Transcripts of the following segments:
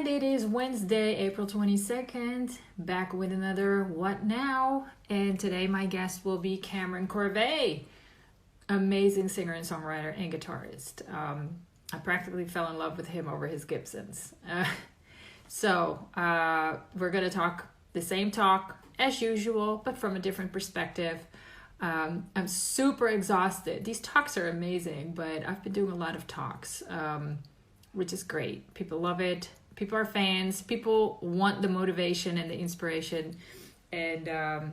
And it is Wednesday, April 22nd, back with another What Now? And today my guest will be Kameron Corvet, amazing singer and songwriter and guitarist. I practically fell in love with him over his Gibsons. We're going to talk the same talk as usual, but from a different perspective. I'm super exhausted. These talks are amazing, but I've been doing a lot of talks, which is great. People love it. People are fans. People want the motivation and the inspiration. And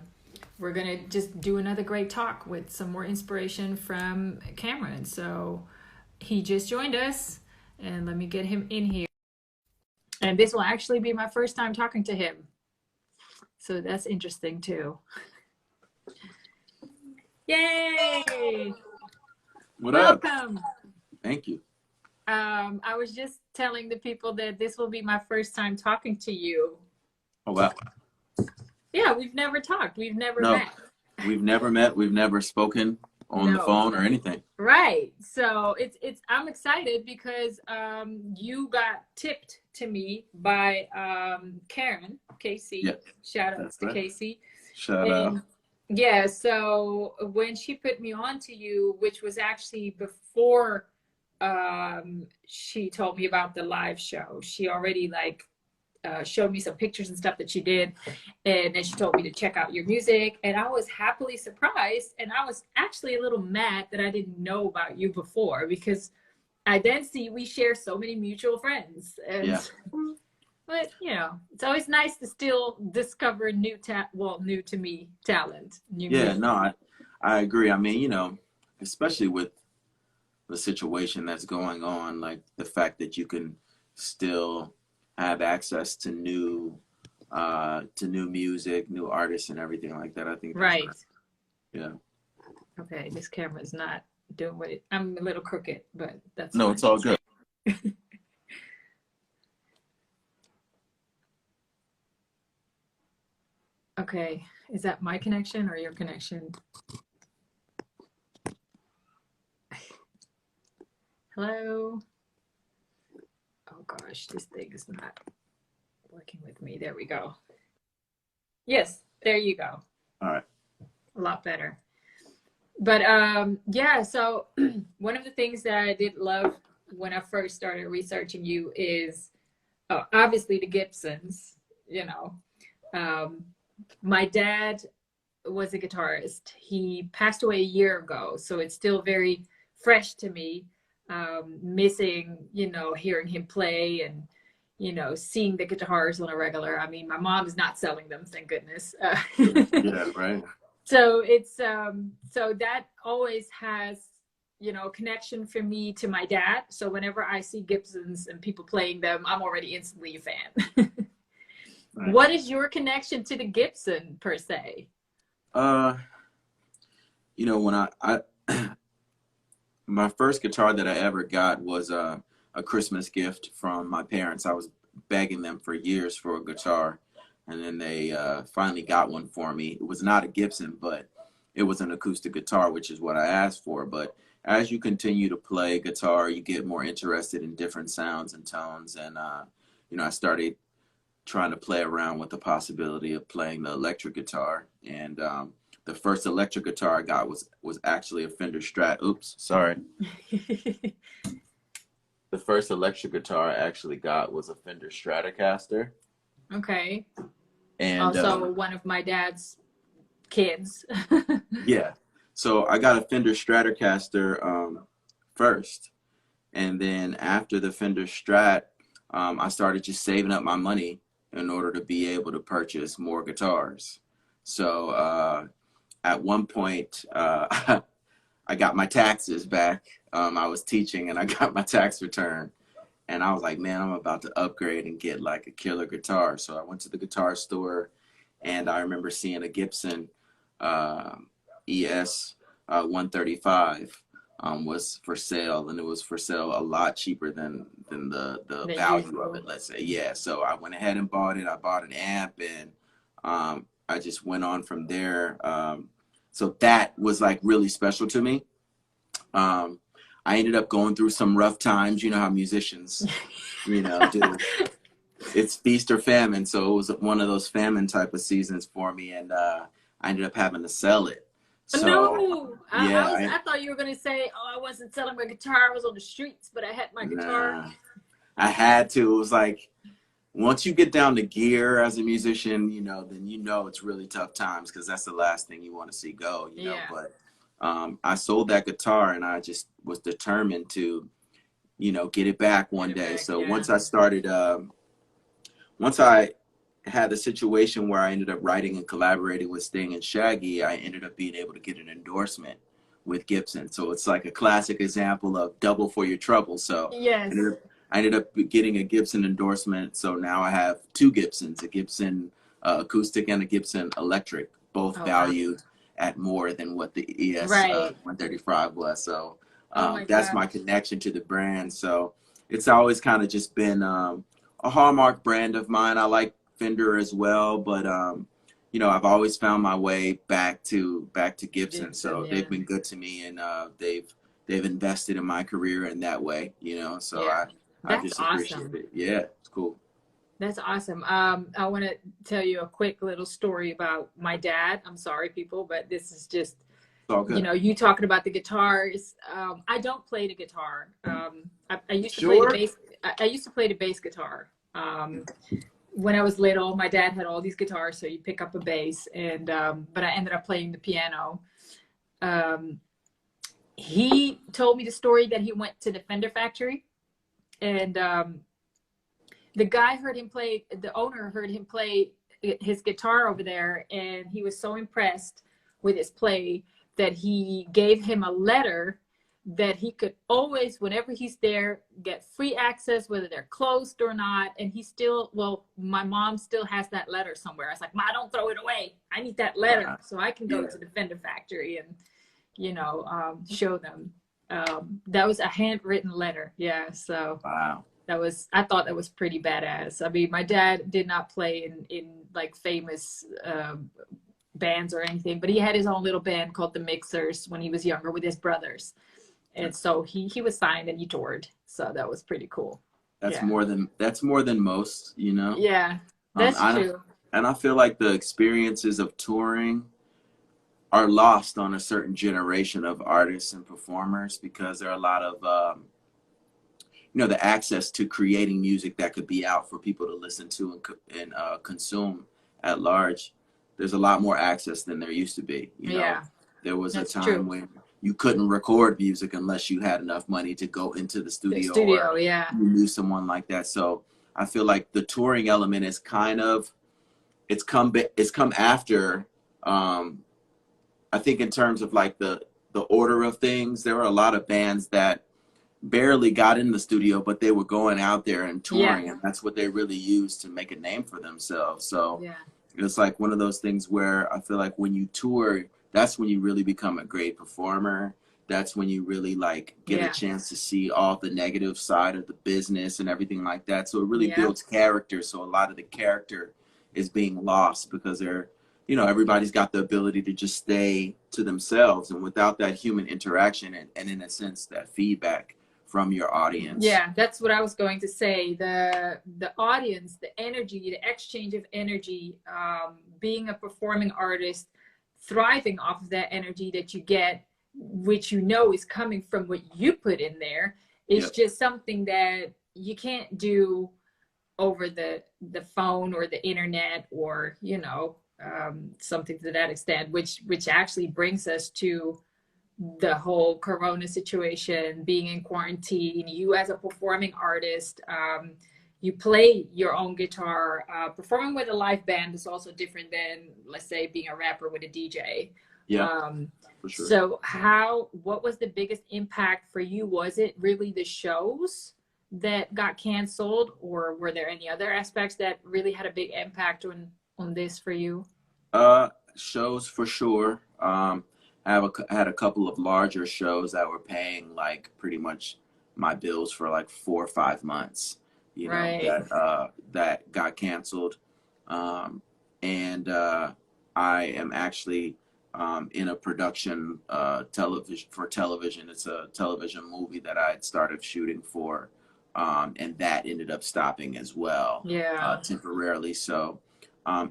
we're going to just do another great talk with some more inspiration from Kameron. So he just joined us, and let me get him in here. And this will actually be my first time talking to him. So that's interesting too. Yay! Welcome. Thank you. I was just telling the people that this will be my first time talking to you. Oh, wow. Yeah, we've never talked. We've never met. We've never met. We've never spoken on the phone or anything. Right. So I'm excited because you got tipped to me by Karen, Casey. Yep. Shout outs to Casey. Shout out. Yeah, so when she put me on to you, which was actually before she told me about the live show, she already showed me some pictures and stuff that she did, and then she told me to check out your music, and I was happily surprised, and I was actually a little mad that I didn't know about you before, because I then see we share so many mutual friends, and yeah. But it's always nice to still discover new to me talent. I agree. I mean, especially with the situation that's going on, like the fact that you can still have access to new music, new artists, and everything like that. I think that's right. Yeah. Okay, this camera's not doing what I'm a little crooked, but that's no, fine. It's all good. Okay, is that my connection or your connection? Hello? Oh gosh, this thing is not working with me. There we go. Yes, there you go. All right. A lot better. But so one of the things that I did love when I first started researching you is obviously the Gibsons, my dad was a guitarist. He passed away a year ago, so it's still very fresh to me, missing, hearing him play and, seeing the guitars on a regular. I mean, my mom is not selling them, thank goodness. Yeah, right. So it's, so that always has, connection for me to my dad. So whenever I see Gibsons and people playing them, I'm already instantly a fan. Right. What is your connection to the Gibson per se? When I my first guitar that I ever got was a Christmas gift from my parents. I was begging them for years for a guitar, and then they finally got one for me. It was not a Gibson, but it was an acoustic guitar, which is what I asked for. But as you continue to play guitar, you get more interested in different sounds and tones, and I started trying to play around with the possibility of playing the electric guitar. And the first electric guitar I got was actually a Fender Strat. Oops, sorry. The first electric guitar I actually got was a Fender Stratocaster. Okay. And also one of my dad's kids. Yeah. So I got a Fender Stratocaster first. And then after the Fender Strat, I started just saving up my money in order to be able to purchase more guitars. So at one point, I got my taxes back. I was teaching and I got my tax return. And I was like, man, I'm about to upgrade and get like a killer guitar. So I went to the guitar store, and I remember seeing a Gibson ES 135 was for sale, and it was for sale a lot cheaper than the value of it, let's say. Yeah, so I went ahead and bought it. I bought an amp, and I just went on from there. So that was like really special to me. I ended up going through some rough times, you know how musicians, do. it's feast or famine. So it was one of those famine type of seasons for me, and I ended up having to sell it. So No, yeah, I thought you were gonna say, "Oh, I wasn't selling my guitar. I was on the streets, but I had my guitar." nah, I had to. It was like once you get down to gear as a musician, then it's really tough times because that's the last thing you want to see go. Yeah, But I sold that guitar and I just was determined to, get it back get one it day. back. So Yeah. once I had the situation where I ended up writing and collaborating with Sting and Shaggy, I ended up being able to get an endorsement with Gibson. So it's like a classic example of double for your trouble. So I ended Yes. up, I ended up getting a Gibson endorsement. So now I have two Gibsons, a Gibson acoustic and a Gibson electric, both Oh wow. valued at more than what the ES Right. 135 was. So Oh my that's my gosh. connection to the brand. So it's always kind of just been a hallmark brand of mine. I like Fender as well, but I've always found my way back to Gibson. Gibson. So Yeah. they've been good to me, and they've invested in my career in that way. So Yeah. I That's just appreciate awesome. it. Yeah, it's cool. That's awesome. I want to tell you a quick little story about my dad. I'm sorry, people, but this is just, It's all good. you talking about the guitars. I don't play the guitar. I used to play the Sure. bass. I used to play the bass guitar. When I was little, my dad had all these guitars, so you pick up a bass, and but I ended up playing the piano. Um, he told me the story that he went to the Fender factory, and the guy heard him play. The owner heard him play his guitar over there, and he was so impressed with his play that he gave him a letter that he could always, whenever he's there, get free access, whether they're closed or not. And he still, well, my mom still has that letter somewhere. I was like, Ma, don't throw it away. I need that letter so I can go Yeah. to the Fender factory and, show them. That was a handwritten letter. Yeah. So Wow. I thought that was pretty badass. I mean, my dad did not play in like famous bands or anything, but he had his own little band called the Mixers when he was younger with his brothers. And so he was signed and he toured. So that was pretty cool. That's Yeah. more than most. Yeah, Um, that's I true. and I feel like the experiences of touring are lost on a certain generation of artists and performers because there are a lot of the access to creating music that could be out for people to listen to and consume at large. There's a lot more access than there used to be. Yeah, There was a that's time true. when you couldn't record music unless you had enough money to go into the The studio studio, or yeah. you knew someone like that. So I feel like the touring element is kind of it's come after. I think in terms of like the order of things, there were a lot of bands that barely got in the studio, but they were going out there and Yeah, touring, and that's what they really used to make a name for themselves. So yeah, it's like one of those things where I feel like when you tour, that's when you really become a great performer. That's when you really like get a yeah, chance to see all the negative side of the business and everything like that. So it really yeah, builds character. So a lot of the character is being lost because everybody's got the ability to just stay to themselves, and without that human interaction and in a sense that feedback from your audience. yeah. That's what I was going to say. The audience, the energy, the exchange of energy, being a performing artist, thriving off of that energy that you get, which is coming from what you put in there, is Yep. just something that you can't do over the phone or the internet or something to that extent, which actually brings us to the whole corona situation, being in quarantine. You as a performing artist, you play your own guitar. Performing with a live band is also different than, let's say, being a rapper with a DJ. Yeah, um, for sure. so what was the biggest impact for you? Was it really the shows that got canceled, or were there any other aspects that really had a big impact on this for you? Shows for sure. I had a couple of larger shows that were paying like pretty much my bills for like 4 or 5 months. Right. That got canceled, and I am actually in a production television for television. It's a television movie that I had started shooting for and that ended up stopping as well, Yeah. temporarily. So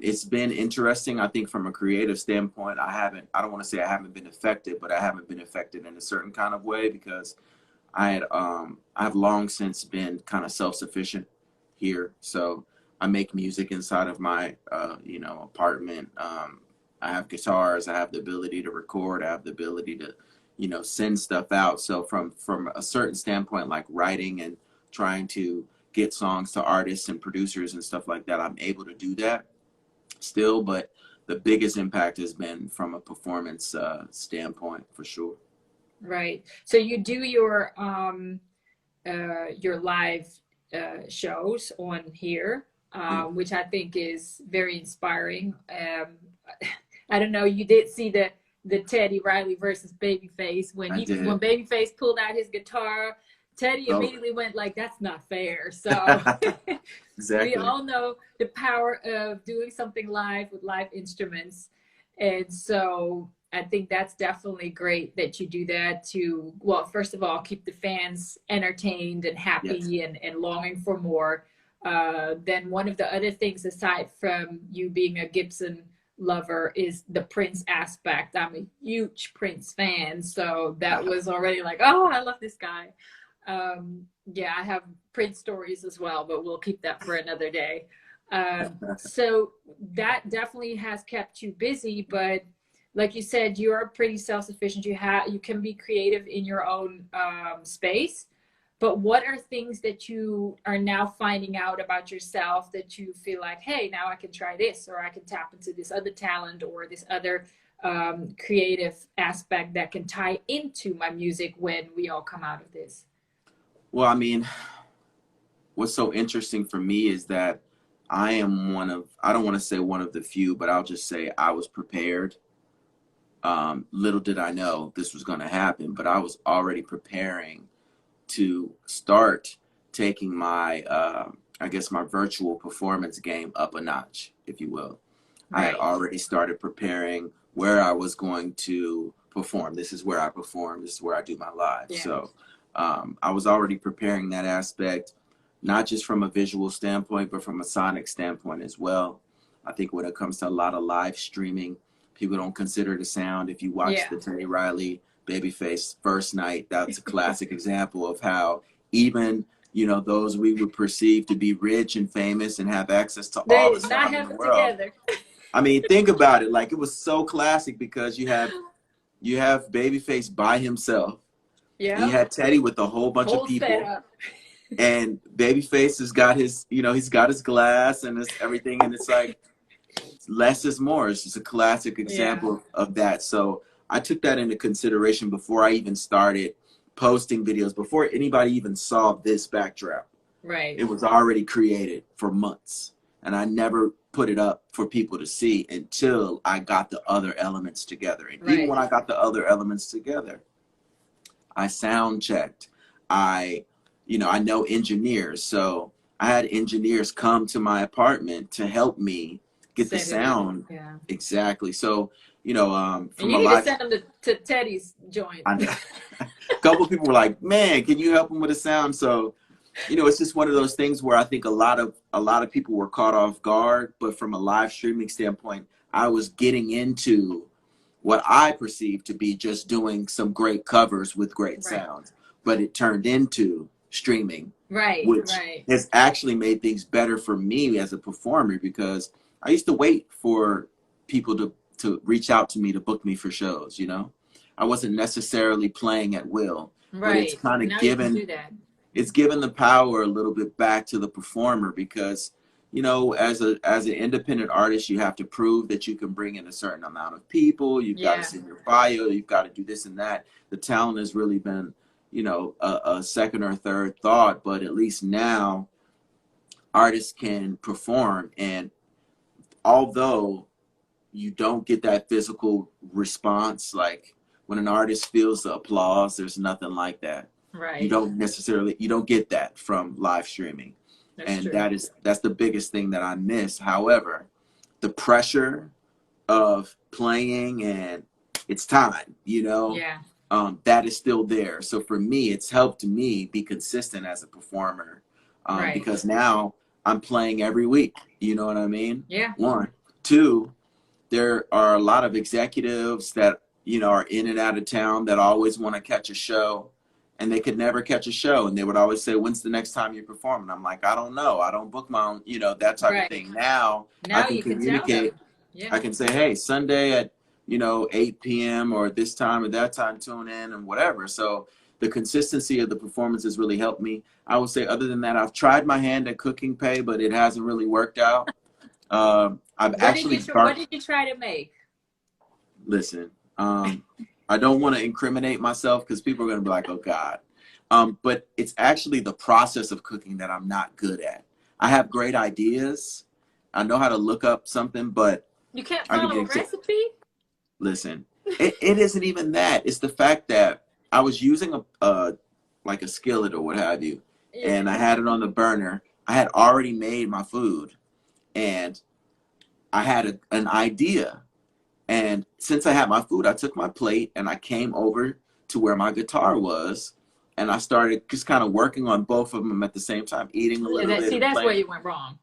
it's been interesting. I think from a creative standpoint, I don't want to say I haven't been affected, but I haven't been affected in a certain kind of way because I've long since been kind of self-sufficient here. So I make music inside of my, apartment. I have guitars. I have the ability to record. I have the ability to, send stuff out. So from a certain standpoint, like writing and trying to get songs to artists and producers and stuff like that, I'm able to do that still. But the biggest impact has been from a performance standpoint, for sure. Right. So you do your live shows on here, Yeah, which I think is very inspiring. I don't know. You did see the Teddy Riley versus Babyface when I when did. Babyface pulled out his guitar. Teddy Oh, immediately went like, "That's not fair." So we exactly. all know the power of doing something live with live instruments. And so I think that's definitely great that you do that to, well, first of all, keep the fans entertained and Yes. happy and longing for more. Then one of the other things, aside from you being a Gibson lover, is the Prince aspect. I'm a huge Prince fan. So that was already like, oh, I love this guy. Yeah, I have Prince stories as well, but we'll keep that for another day. So that definitely has kept you busy, but like you said, you're pretty self-sufficient. You can be creative in your own space. But what are things that you are now finding out about yourself that you feel like, hey, now I can try this, or I can tap into this other talent or this other creative aspect that can tie into my music when we all come out of this? Well, I mean, what's so interesting for me is that I don't want to say one of the few, but I'll just say I was prepared. Little did I know this was going to happen, but I was already preparing to start taking my, I guess, my virtual performance game up a notch, if you will. I had Right. already started preparing where I was going to perform. This is where I perform. This is where I do my live. Yeah. So I was already preparing that aspect, not just from a visual standpoint, but from a sonic standpoint as well. I think when it comes to a lot of live streaming, people don't consider the sound. If you watch Yeah. the Teddy Riley Babyface first night, that's a classic example of how even those we would perceive to be rich and famous and have access to They all the did not sound in have the it world. together. I mean, think about it. Like, it was so classic because you have Babyface by himself. And you Yeah. had Teddy with a whole bunch of Whole people. setup. And Babyface has got he's got his glass and his everything, and it's like less is more. It's just a classic Yeah. example of that. So I took that into consideration before I even started posting videos, before anybody even saw this backdrop. Right. It was already created for months, and I never put it up for people to see until I got the other elements together. And even Right. when I got the other elements together, I sound checked. I know engineers, so I had engineers come to my apartment to help me get the Set it up. sound Yeah. exactly. So, And from you a need to live, send them to Teddy's joint. I know a couple of people were like, "Man, can you help them with the sound?" So, it's just one of those things where I think a lot of people were caught off guard. But from a live streaming standpoint, I was getting into what I perceived to be just doing some great covers with great Right. sounds, but it turned into streaming, Right. which Right. has actually made things better for me as a performer because I used to wait for people to reach out to me to book me for shows. I wasn't necessarily playing at will, but it's Right. kind of Now you can given do that. it's given the power a little bit back to the performer because as an independent artist, you have to prove that you can bring in a certain amount of people. You've got to Yeah. send your bio, you've got to do this and that. The talent has really been a second or third thought, but at least now artists can perform. And although you don't get that physical response, like when an artist feels the applause, there's nothing like that. You Right. don't get that from live streaming. That's And true. that's the biggest thing that I miss. However, the pressure of playing and it's time, Yeah. that is still there. So for me, it's helped me be consistent as a performer, Right. because now I'm playing every week. You know what I mean? Yeah. One. Two, there are a lot of executives that, are in and out of town that always want to catch a show, and they could never catch a show. And they would always say, when's the next time you perform? And I'm like, I don't know. I don't book my own, that type of Right. thing. Now I Now can you can tell communicate. them. Yeah. I can say, hey, Sunday at, 8 p.m. or this time or that time, tune in and whatever. So the consistency of the performance has really helped me. I would say, other than that, I've tried my hand at cooking pay, but it hasn't really worked out. I've actually What did you try to make? Listen, I don't want to incriminate myself because people are going to be like, oh God. But it's actually the process of cooking that I'm not good at. I have great ideas. I know how to look up something, but You can't I'll give you follow an a example. recipe? Listen, it isn't even that. It's the fact that I was using like a skillet or what have you, Yeah. and I had it on the burner. I had already made my food, and I had an idea. And since I had my food, I took my plate and I came over to where my guitar was, and I started just kind of working on both of them at the same time, eating a little bit and That's where playing. you went wrong.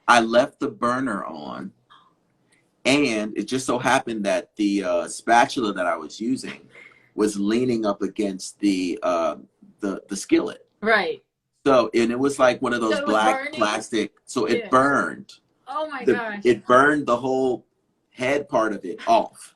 I left the burner on, and it just so happened that the spatula that I was using was leaning up against the skillet. Right. So, and it was like one of those So it was black burning? plastic, so it Yeah. burned. Oh my gosh. It burned the whole head part of it off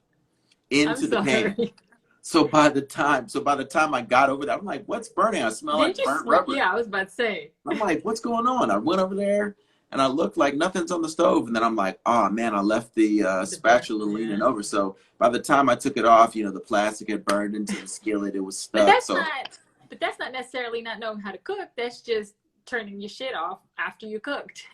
I'm into the pan. sorry. So by the time I got over there, I'm like, what's burning? I smell Did like you burnt smell? rubber. Yeah, I was about to say. I'm like, what's going on? I went over there and I looked like nothing's on the stove. And then I'm like, oh man, I left the spatula leaning over. So by the time I took it off, the plastic had burned into the skillet. It was stuck. But that's not necessarily not knowing how to cook. That's just turning your shit off after you cooked.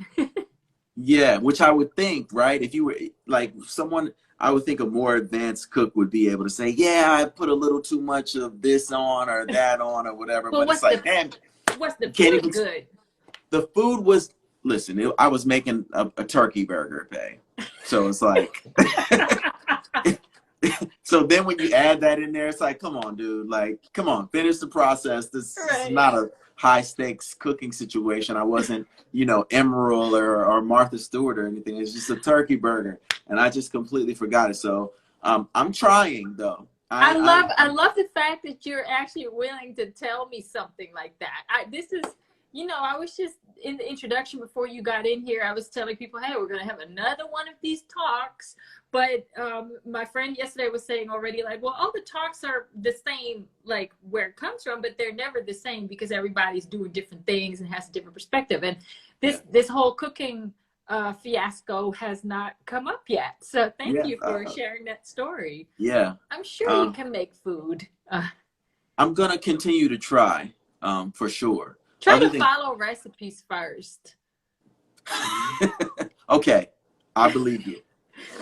Yeah, which I would think, right? If you were like someone, I would think a more advanced cook would be able to say, yeah, I put a little too much of this on or that on or whatever. Well, but it's like, damn, what's the can't food even, good? the food was, listen, I was making a turkey burger pay. So it's like, so then when you add that in there, it's like, come on, dude, like, come on, finish the process. This is not a high stakes cooking situation. I wasn't, Emerald or Martha Stewart or anything. It's just a turkey burger. And I just completely forgot it. So I'm trying though. I love the fact that you're actually willing to tell me something like that. I was just in the introduction before you got in here. I was telling people, hey, we're going to have another one of these talks. But my friend yesterday was saying already, like, well, all the talks are the same, like where it comes from, but they're never the same because everybody's doing different things and has a different perspective. And this whole cooking fiasco has not come up yet. So thank you for sharing that story. Yeah. I'm sure you can make food. I'm going to continue to try, for sure. Try to follow recipes first. Okay. I believe you.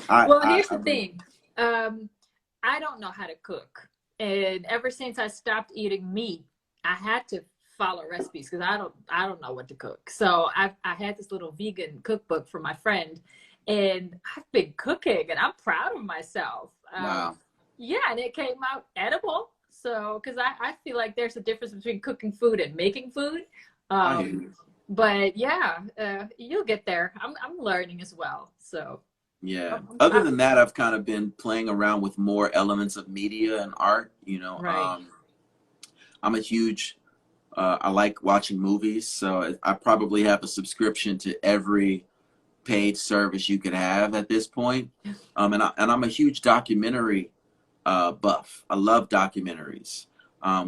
Here's the thing. I don't know how to cook. And ever since I stopped eating meat, I had to follow recipes because I don't know what to cook. So I had this little vegan cookbook from my friend, and I've been cooking and I'm proud of myself. Wow. Yeah, and it came out edible. So, because I feel like there's a difference between cooking food and making food. But yeah, you'll get there. I'm learning as well. So yeah. Other than that, I've kind of been playing around with more elements of media and art. Right. I'm a huge. I like watching movies, so I probably have a subscription to every paid service you could have at this point. And I'm a huge documentary buff. I love documentaries,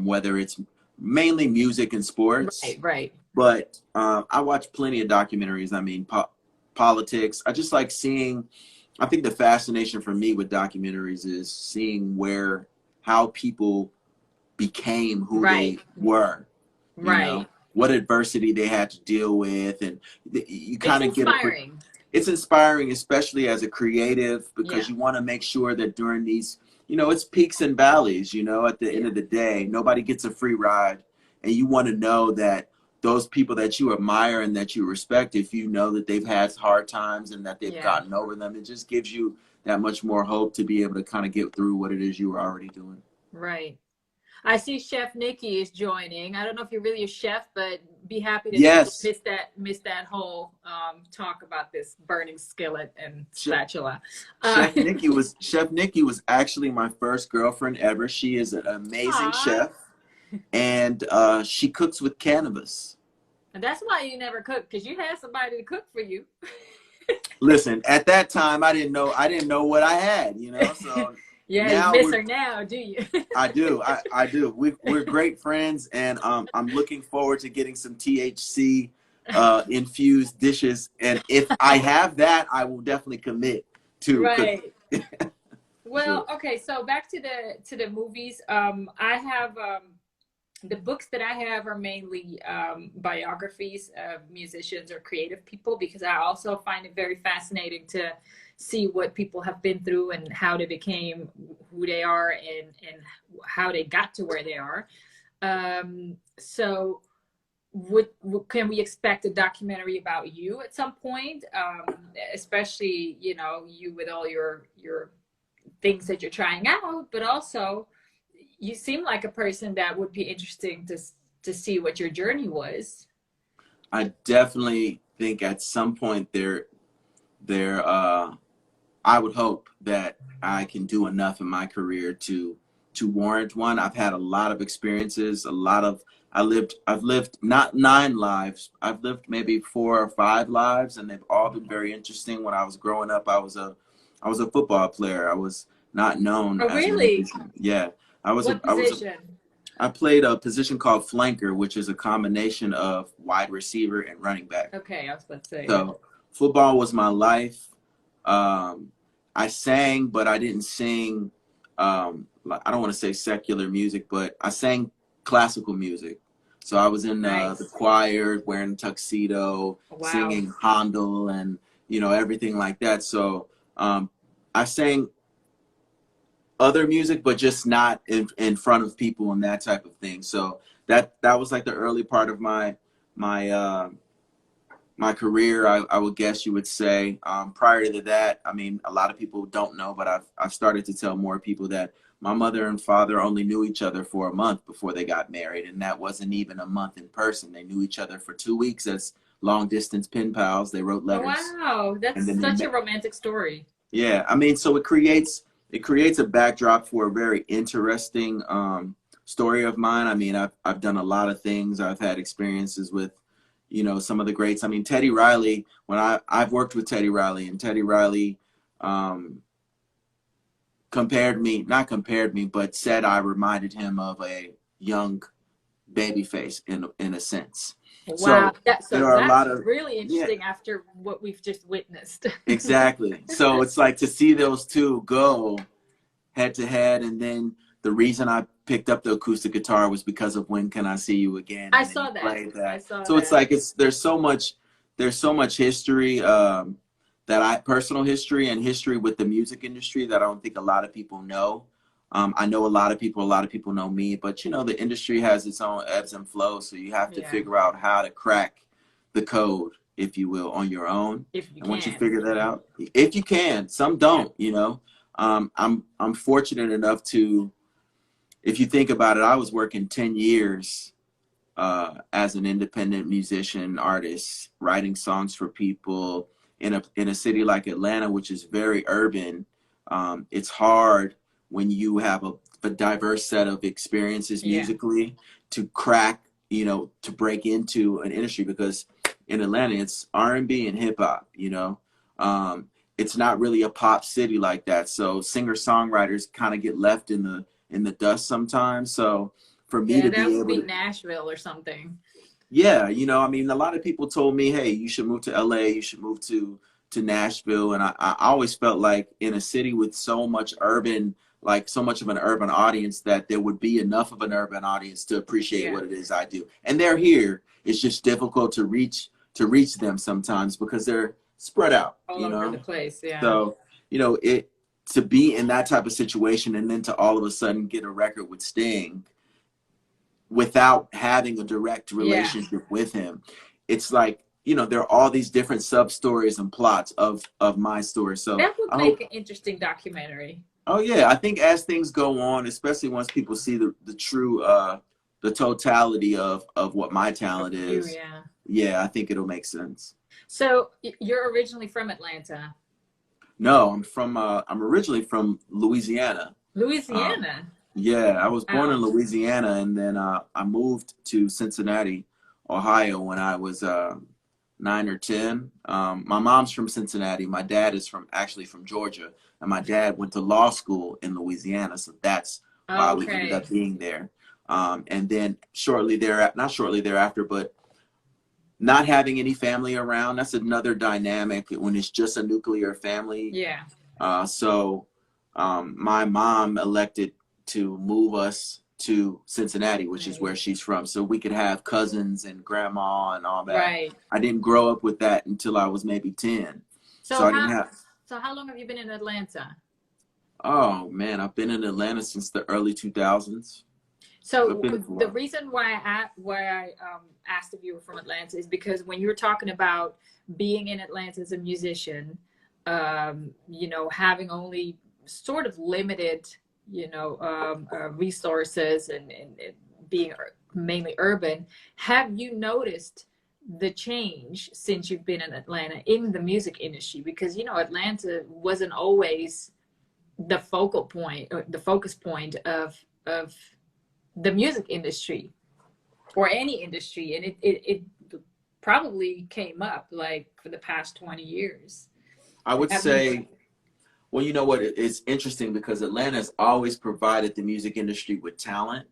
whether it's mainly music and sports. Right. But I watch plenty of documentaries. I mean, politics. I just like seeing. I think the fascination for me with documentaries is seeing how people became who they were. Right. What adversity they had to deal with, and you kind of get inspiring. It's inspiring, especially as a creative, because you want to make sure that during these, it's peaks and valleys, at the end of the day, nobody gets a free ride. And you want to know that those people that you admire and that you respect, if you know that they've had hard times and that they've gotten over them, it just gives you that much more hope to be able to kind of get through what it is you were already doing. Right. I see Chef Nikki is joining. I don't know if you're really a chef, but be happy that you Yes. missed that whole talk about this burning skillet and Chef, spatula. Chef Nikki was actually my first girlfriend ever. She is an amazing Aw. chef, and she cooks with cannabis. And that's why you never cook, because you had somebody to cook for you. Listen, at that time, I didn't know what I had, you know. So Yeah, you now miss her now, do you? I do, I do. We're great friends, and I'm looking forward to getting some THC infused dishes. And if I have that, I will definitely commit to cooking. Right. Well, okay, so back to the movies. I have the books that I have are mainly biographies of musicians or creative people, because I also find it very fascinating to see what people have been through and how they became who they are, and how they got to where they are. So can we expect a documentary about you at some point? Especially, you know, you with all your things that you're trying out, but also you seem like a person that would be interesting to see what your journey was. I definitely think at some point I would hope that I can do enough in my career to warrant one. I've had a lot of experiences, I've lived not 9 lives. I've lived maybe 4 or 5 lives, and they've all been very interesting. When I was growing up, I was a football player. I was not known Oh, as a really? musician. Yeah. What position? I played a position called flanker, which is a combination of wide receiver and running back. Okay, I was about to say. So football was my life. I sang, but I didn't sing. I don't want to say secular music, but I sang classical music. So I was in Nice. the choir, wearing a tuxedo, Wow. singing Handel and everything like that. So I sang other music, but just not in front of people and that type of thing. So that was like the early part of my my career, I would guess you would say. Prior to that, I mean, a lot of people don't know, but I've started to tell more people that my mother and father only knew each other for a month before they got married, and that wasn't even a month in person. They knew each other for 2 weeks as long distance pen pals. They wrote letters. Oh, wow, that's such a romantic story. Yeah, I mean, so it creates a backdrop for a very interesting story of mine. I mean, I've done a lot of things. I've had experiences with some of the greats. I mean, Teddy Riley, when I've worked with Teddy Riley, and Teddy Riley not compared me, but said I reminded him of a young Babyface in a sense. Wow, so there are a lot of really interesting after what we've just witnessed. Exactly. So it's like to see those two go head to head, and then the reason I picked up the acoustic guitar was because of When Can I See You Again? I saw that. So it's like there's so much history, personal history and history with the music industry that I don't think a lot of people know. I know a lot of people know me, but the industry has its own ebbs and flows, so you have to figure out how to crack the code, if you will, on your own. And once you figure that out, if you can, some don't, I'm fortunate enough to, if you think about it, I was working 10 years as an independent musician, artist, writing songs for people in a city like Atlanta, which is very urban. It's hard when you have a diverse set of experiences musically to crack, to break into an industry, because in Atlanta it's R&B and hip hop, it's not really a pop city like that. So singer-songwriters kind of get left in the dust sometimes. So for me to be able to Nashville or something. Yeah, I mean, a lot of people told me, hey, you should move to LA, you should move to Nashville. And I always felt like in a city with so much of an urban audience, that there would be enough of an urban audience to appreciate what it is I do. And they're here. It's just difficult to reach them sometimes because they're spread out, all over the place. Yeah. So, to be in that type of situation and then to all of a sudden get a record with Sting without having a direct relationship with him, it's like, there are all these different sub stories and plots of my story. So that would make an interesting documentary. Oh yeah, I think as things go on, especially once people see the true the totality of what my talent You, is, yeah. yeah, I think it'll make sense. So you're originally from Atlanta. No, I'm originally from Louisiana. Um, Louisiana. yeah, I was born in Wow. Louisiana, and then I moved to Cincinnati, Ohio, when I was 9 or 10. My mom's from Cincinnati. My dad is actually from Georgia, and my dad went to law school in Louisiana, so that's why we ended Okay. up being there. And then shortly there, not shortly thereafter, but not having any family around, that's another dynamic when it's just a nuclear family. Yeah. My mom elected to move us to Cincinnati, which is where Nice. she's from, so we could have cousins and grandma and all that. Right. I didn't grow up with that until I was maybe 10. So So I didn't how have, so how long have you been in Atlanta? oh man, I've been in Atlanta since the early 2000s. So I've So been here for a the while. reason why I asked if you were from Atlanta is because when you were talking about being in Atlanta as a musician, you know, having only sort of limited, you know, resources and being mainly urban, have you noticed the change since you've been in Atlanta in the music industry? Because you know, Atlanta wasn't always the focal point or the focus point of the music industry or any industry, and it probably came up like for the past 20 years. I would Have you? say, well, you know what? It's interesting because Atlanta has always provided the music industry with talent,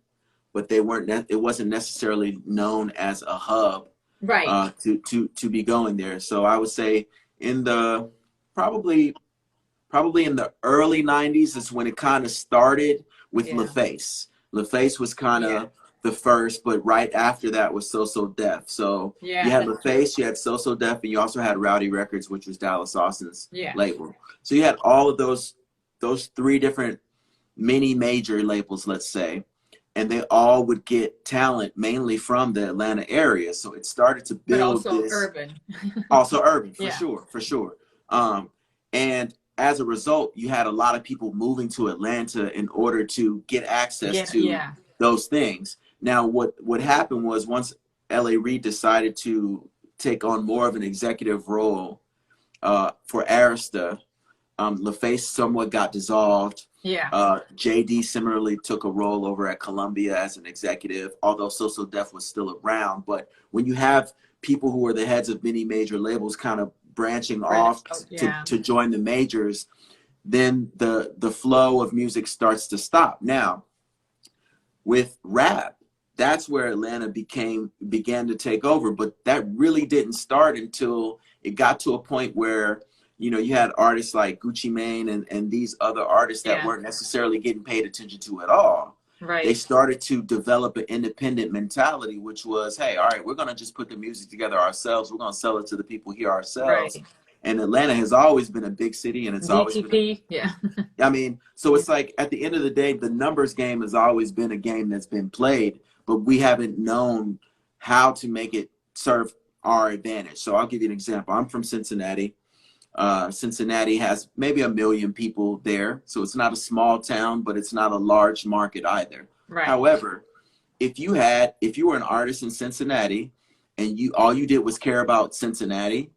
but it wasn't necessarily known as a hub Right. to be going there. So I would say in the probably probably in the early 90s is when it kind of started with Yeah. LaFace. LaFace was kind Yeah. of the first, but right after that was So So Def. So you Yeah. had LaFace, you had So So Def, and you also had Rowdy Records, which was Dallas Austin's Yeah. label. So you had all of those three different mini major labels, let's say, and they all would get talent mainly from the Atlanta area. So it started to But build also this, urban. also urban, for Yeah. sure, for sure. And as a result, you had a lot of people moving to Atlanta in order to get access Get, to yeah. those things. Now, what happened was once L.A. Reid decided to take on more of an executive role for Arista, LaFace somewhat got dissolved. Yeah. JD similarly took a role over at Columbia as an executive, although So So Def was still around. But when you have people who are the heads of many major labels kind of branching Right. off Oh, yeah. to join the majors, then the flow of music starts to stop. Now, with rap, that's where Atlanta began to take over, but that really didn't start until it got to a point where, you know, you had artists like Gucci Mane and these other artists that Yeah. weren't necessarily getting paid attention to at all. They Right. started to develop an independent mentality, which was, hey, all right, we're going to just put the music together ourselves. We're going to sell it to the people here ourselves. Right. And Atlanta has always been a big city, and it's always been DTP. Yeah. I mean, so Yeah. it's like at the end of the day, the numbers game has always been a game that's been played, but we haven't known how to make it serve our advantage. So I'll give you an example. I'm from Cincinnati. Cincinnati has maybe 1 million people there. So it's not a small town, but it's not a large market either. Right. However, if you were an artist in Cincinnati and all you did was care about Cincinnati,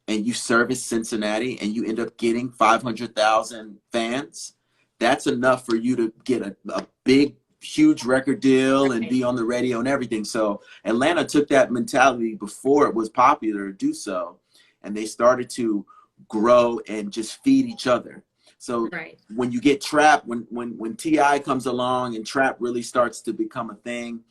and you service Cincinnati and you end up getting 500,000 fans, that's enough for you to get a big, huge record deal and Right. be on the radio and everything. So Atlanta took that mentality before it was popular to do so, and they started to grow and just feed each other. So Right. when you get trap, when T.I. comes along and trap really starts to become a thing,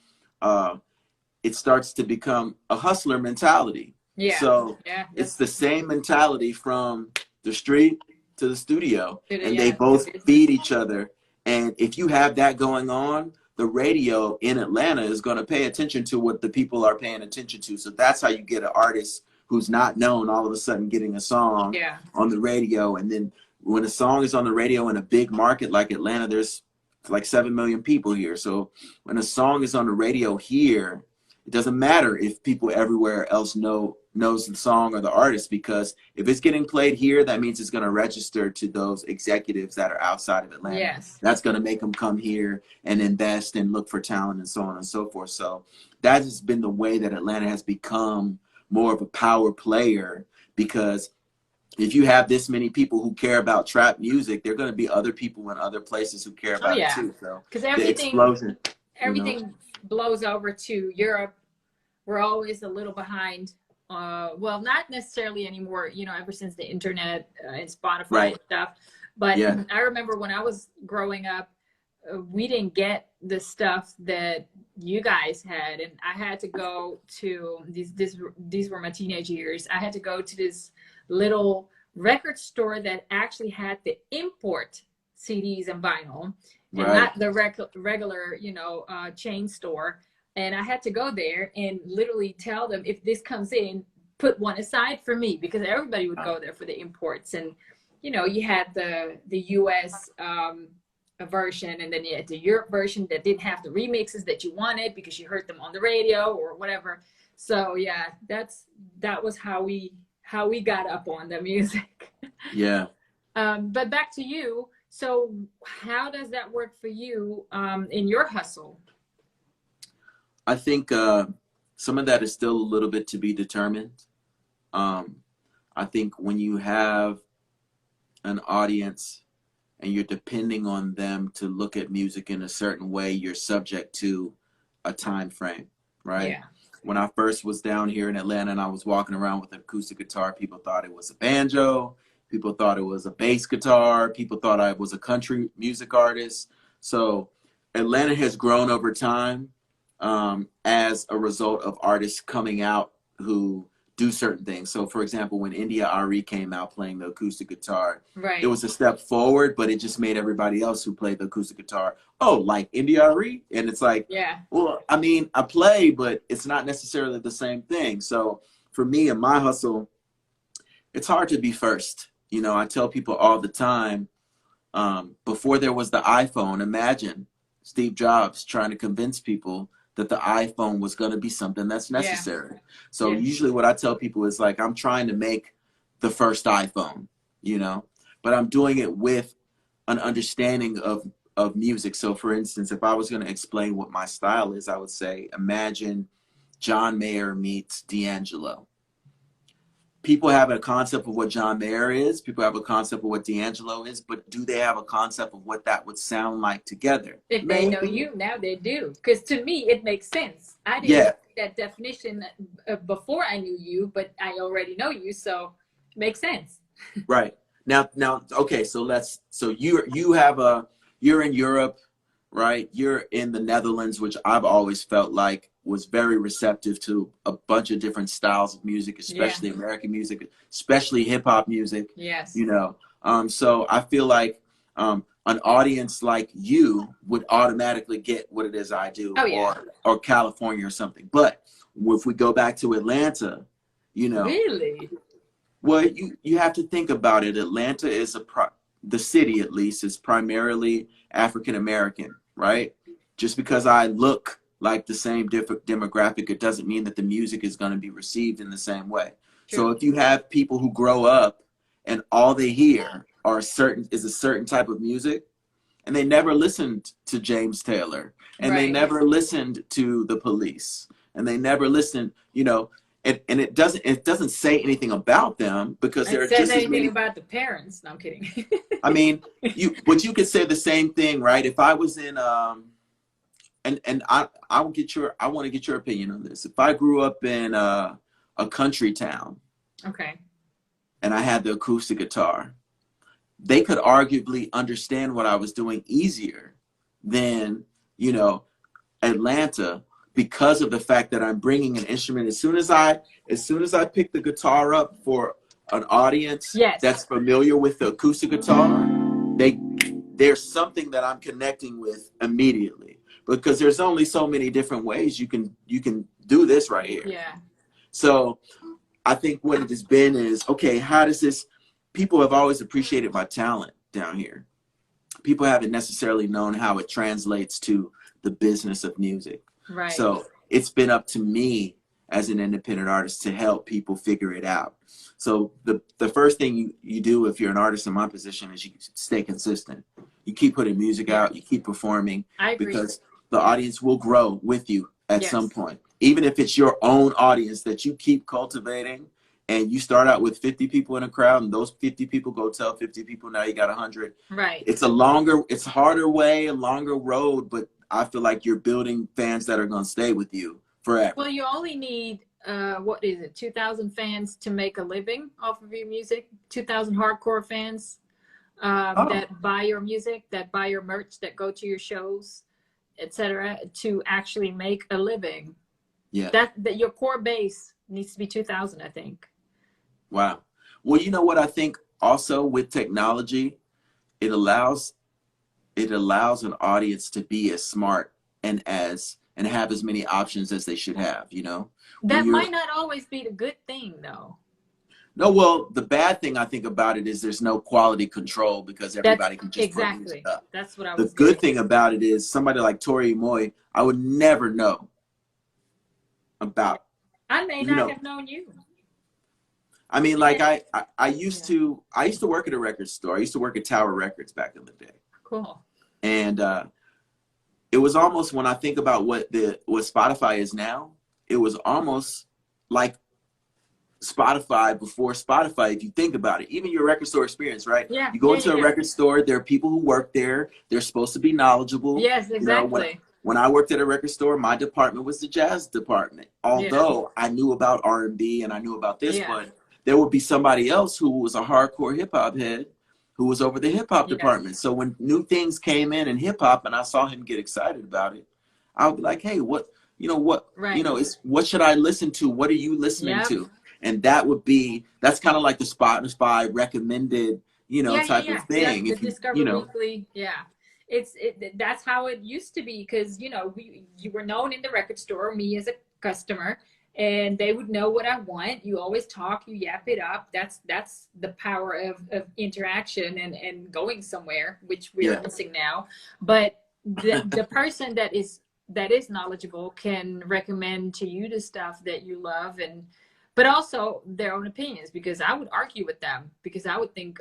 it starts to become a hustler mentality. Yeah. So Yeah. it's the same mentality from the street to the studio, and they Yeah. To both business. feed each other. And if you have that going on, the radio in Atlanta is going to pay attention to what the people are paying attention to. So that's how you get an artist who's not known all of a sudden getting a song Yeah. on the radio. And then when a song is on the radio in a big market like Atlanta, there's like 7 million people here. So when a song is on the radio here, it doesn't matter if people everywhere else know knows the song or the artist, because if it's getting played here, that means it's going to register to those executives that are outside of Atlanta. Yes. That's going to make them come here and invest and look for talent and so on and so forth. So that has been the way that Atlanta has become more of a power player, because if you have this many people who care about trap music, there are going to be other people in other places who care about it too. So because the explosion, everything blows over to Europe. We're always a little behind. Well, not necessarily anymore, you know, ever since the internet and Spotify and stuff. But I remember when I was growing up, we didn't get the stuff that you guys had, and I had to go to these were my teenage years. I had to go to this little record store that actually had the import CDs and vinyl, and not the regular, you know, chain store. And I had to go there and literally tell them, if this comes in, put one aside for me, because everybody would go there for the imports. And, you know, you had the US version, and then you had the Europe version that didn't have the remixes that you wanted because you heard them on the radio or whatever. So yeah, that was how we got up on the music. Yeah. But back to you. So how does that work for you in your hustle? I think some of that is still a little bit to be determined. I think when you have an audience and you're depending on them to look at music in a certain way, you're subject to a time frame, right? Yeah. When I first was down here in Atlanta and I was walking around with an acoustic guitar, people thought it was a banjo. People thought it was a bass guitar. People thought I was a country music artist. So Atlanta has grown over time as a result of artists coming out who do certain things. So for example, when India Ari came out playing the acoustic guitar, it was a step forward, but it just made everybody else who played the acoustic guitar, oh, like India Ari? And it's like, well, I mean, I play, but it's not necessarily the same thing. So for me and my hustle, it's hard to be first. You know, I tell people all the time, before there was the iPhone, imagine Steve Jobs trying to convince people that the iPhone was going to be something that's necessary. So usually what I tell people is like, I'm trying to make the first iPhone, you know, but I'm doing it with an understanding of music. So for instance, if I was going to explain what my style is, I would say, imagine John Mayer meets D'Angelo. People have a concept of what John Mayer is. People have a concept of what D'Angelo is, but do they have a concept of what that would sound like together? If they know you, now they do. Because to me, it makes sense. I didn't see that definition before I knew you, but I already know you, so it makes sense. Right. Now, okay, so you're in Europe, right? You're in the Netherlands, which I've always felt like was very receptive to a bunch of different styles of music, especially American music, especially hip hop music. Yes. You know, so I feel like an audience like you would automatically get what it is I do, or California or something. But if we go back to Atlanta, you know, really, well, you have to think about it. Atlanta is the city, at least, is primarily African American, right? Just because I look like the same demographic, it doesn't mean that the music is going to be received in the same way. True. So if you have people who grow up and all they hear is a certain type of music, and they never listened to James Taylor, and they never listened to the Police, and they never listened, you know, and it doesn't say anything about them, because they're just anything about the parents. No, I'm kidding. I mean, you could say the same thing, right? If I was in and I want to get your opinion on this. If I grew up in a country town, and I had the acoustic guitar, they could arguably understand what I was doing easier than, you know, Atlanta, because of the fact that I'm bringing an instrument. As soon as I pick the guitar up for an audience that's familiar with the acoustic guitar, there's something that I'm connecting with immediately. Because there's only so many different ways you can do this right here. Yeah. So I think what it has been is, okay, how does this, people have always appreciated my talent down here. People haven't necessarily known how it translates to the business of music. Right. So it's been up to me as an independent artist to help people figure it out. So the first thing you do if you're an artist in my position is you stay consistent. You keep putting music out, you keep performing, I agree. because the audience will grow with you at some Yes. point. Even if it's your own audience that you keep cultivating, and you start out with 50 people in a crowd, and those 50 people go tell 50 people, now you got 100. Right. It's a harder way, a longer road, but I feel like you're building fans that are going to stay with you forever. Well, you only need, 2,000 fans to make a living off of your music. 2,000 hardcore fans that buy your music, that buy your merch, that go to your shows, etc., to actually make a living. Yeah. That your core base needs to be 2,000, I think. Wow. Well, you know what I think also with technology, it allows an audience to be as smart and have as many options as they should have, you know? That might not always be the good thing, though. No, well, the bad thing I think about it is there's no quality control because everybody can just put music up. That's what I was The good thing about it is somebody like Tori Moy, I would never know about. I may not have known you. I mean, like I used to work at a record store. I used to work at Tower Records back in the day. Cool. And it was almost, when I think about what Spotify is now, it was almost like Spotify before Spotify, if you think about it. Even your record store experience, right? Yeah. You go into a record store, there are people who work there. They're supposed to be knowledgeable. Yes, exactly. You know, when I worked at a record store, my department was the jazz department. Although I knew about R&B and I knew about this one, there would be somebody else who was a hardcore hip hop head who was over the hip hop department. So when new things came in hip hop and I saw him get excited about it, I would be like, hey, what should I listen to? What are you listening to? And that's kind of like the Spotify recommended, type of thing. If Discover Weekly, that's how it used to be, because you were known in the record store, me as a customer, and they would know what I want. You always talk, you yap it up. That's the power of interaction and going somewhere, which we're missing now. But the person that is knowledgeable can recommend to you the stuff that you love, but also their own opinions, because I would argue with them, because I would think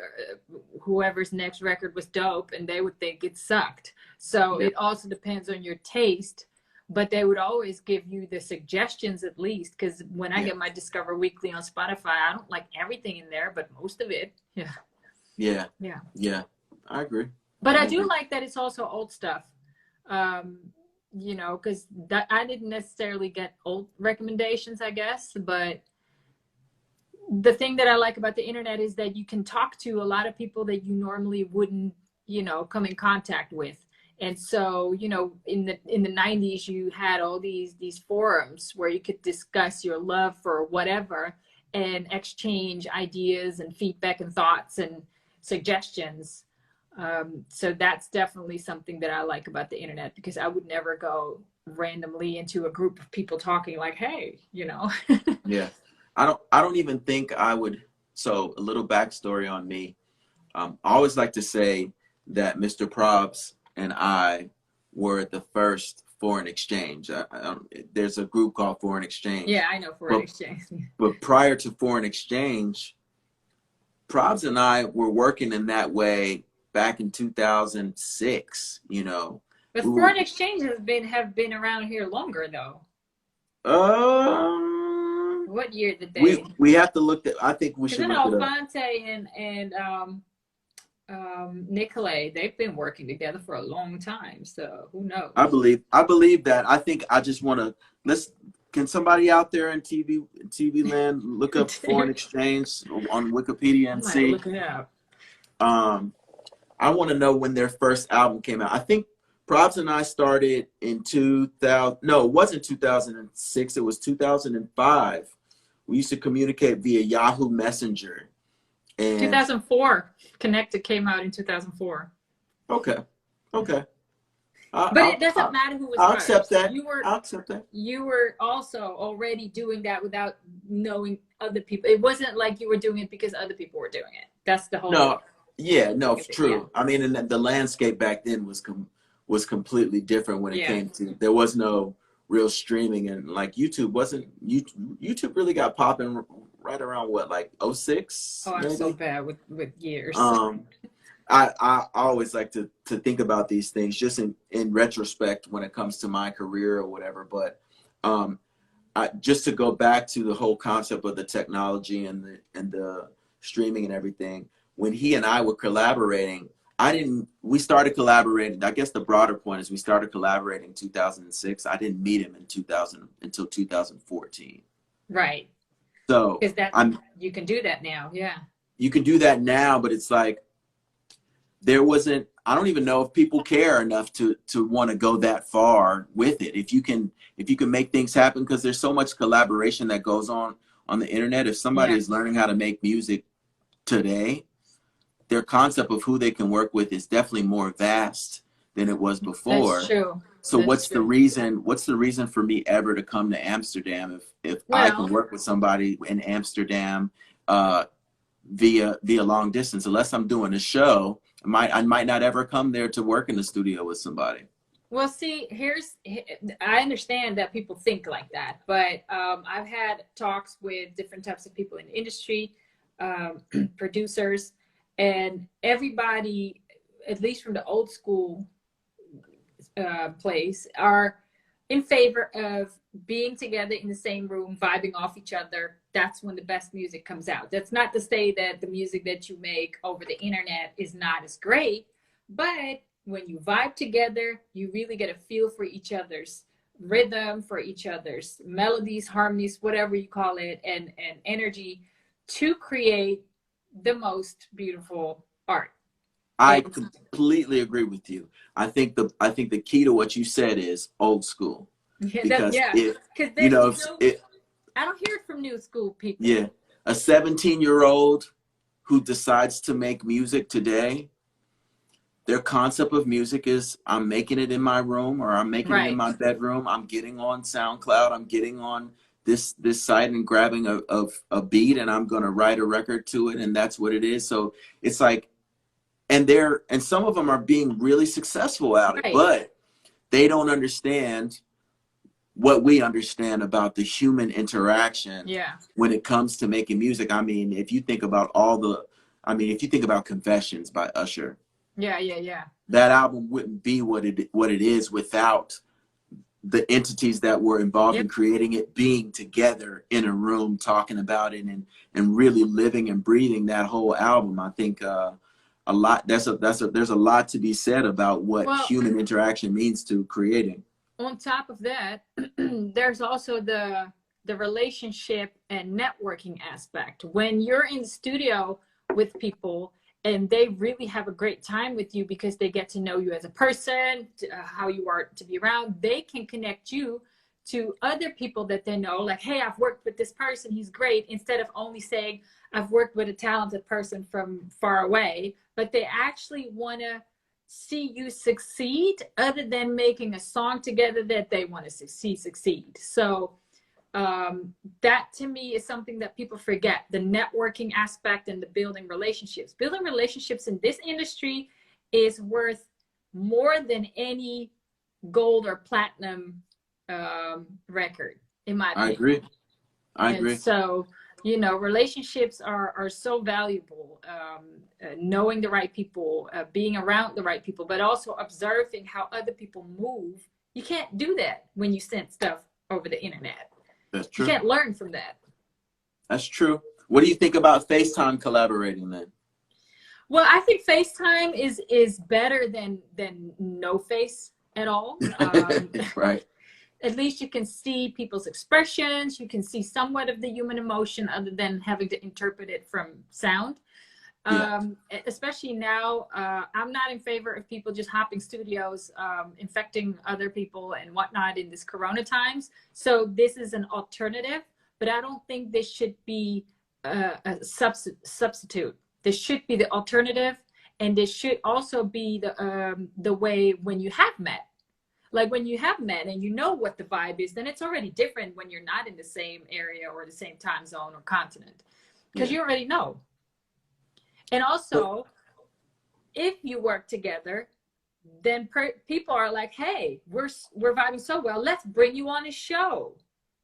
whoever's next record was dope and they would think it sucked. So it also depends on your taste, but they would always give you the suggestions at least, because when I get my Discover Weekly on Spotify, I don't like everything in there, but most of it. Yeah, I agree. But I do like that it's also old stuff. Because I didn't necessarily get old recommendations, I guess, but the thing that I like about the internet is that you can talk to a lot of people that you normally wouldn't, come in contact with. And so, in the 90s, you had all these forums where you could discuss your love for whatever and exchange ideas and feedback and thoughts and suggestions. So that's definitely something that I like about the internet, because I would never go randomly into a group of people talking like, hey, Yeah. I don't even think I would. So a little backstory on me. I always like to say that Mr. Probs and I were at the first Foreign Exchange. There's a group called Foreign Exchange. Yeah, I know Foreign Exchange. But prior to Foreign Exchange, Probs and I were working in that way back in 2006, But Foreign Exchange have been around here longer, though. What year did they? We have to look at. I think we should. Alphonse and Nicolay, they've been working together for a long time. So who knows? I believe that. I think I just want to Can somebody out there in TV land look up Foreign Exchange on Wikipedia and see? Look it up. I want to know when their first album came out. I think Probs and I started in 2000. No, it wasn't 2006. It was 2005. We used to communicate via Yahoo Messenger. And 2004. Connected came out in 2004. Okay. But it doesn't matter who was I'll first. accept that. I'll accept that. You were also already doing that without knowing other people. It wasn't like you were doing it because other people were doing it. That's the whole. No. Yeah. No. It's true. Yeah. I mean, and the landscape back then was completely different when it came to. There was no real streaming, and like YouTube really got popping right around what, like '06 Oh, I'm maybe. so bad with years. I always like to think about these things just in retrospect when it comes to my career or whatever. But just to go back to the whole concept of the technology and the streaming and everything, when he and I were collaborating, we started collaborating. I guess the broader point is we started collaborating in 2006. I didn't meet him until 2014. Right. So because you can do that now. Yeah. You can do that now, but it's like, I don't even know if people care enough to want to go that far with it. If you can make things happen, because there's so much collaboration that goes on the internet. If somebody is learning how to make music today, their concept of who they can work with is definitely more vast than it was before. That's true. So what's the reason for me ever to come to Amsterdam if I can work with somebody in Amsterdam via long distance? Unless I'm doing a show, I might not ever come there to work in the studio with somebody. Well, see, I understand that people think like that, but I've had talks with different types of people in the industry, producers, and everybody, at least from the old school place, are in favor of being together in the same room, vibing off each other. That's when the best music comes out. That's not to say that the music that you make over the internet is not as great, but when you vibe together, you really get a feel for each other's rhythm, for each other's melodies, harmonies, whatever you call it, and energy to create the most beautiful art. I completely agree with you. I think the key to what you said is old school. Because I don't hear it from new school people. Yeah, a 17-year-old who decides to make music today, their concept of music is, I'm making it in my room, or I'm making it in my bedroom. I'm getting on SoundCloud. I'm getting on this site and grabbing a beat, and I'm going to write a record to it, and that's what it is. So it's like, and some of them are being really successful at it, but they don't understand what we understand about the human interaction when it comes to making music. I mean, if you think about Confessions by Usher. That album wouldn't be what it is without the entities that were involved in creating it being together in a room talking about it and really living and breathing that whole album. I think there's a lot to be said about what human interaction means to creating. On top of that, there's also the relationship and networking aspect. When you're in the studio with people and they really have a great time with you because they get to know you as a person, how you are to be around, they can connect you to other people that they know, like, hey, I've worked with this person, he's great, instead of only saying, I've worked with a talented person from far away, but they actually want to see you succeed other than making a song together that they want to succeed. So that to me is something that people forget, the networking aspect and the building relationships. Building relationships in this industry is worth more than any gold or platinum record, in my opinion. I agree. So, relationships are so valuable. Knowing the right people, being around the right people, but also observing how other people move. You can't do that when you send stuff over the internet. That's true. You can't learn from that. That's true. What do you think about FaceTime collaborating then? Well, I think FaceTime is better than no face at all. Right. At least you can see people's expressions. You can see somewhat of the human emotion other than having to interpret it from sound. Especially now, I'm not in favor of people just hopping studios, infecting other people and whatnot in this Corona times. So this is an alternative, but I don't think this should be a substitute. This should be the alternative, and this should also be the way when you have met. Like when you have met and you know what the vibe is, then it's already different when you're not in the same area or the same time zone or continent, because you already know. And also, if you work together, then people are like, hey, we're vibing so well, let's bring you on a show.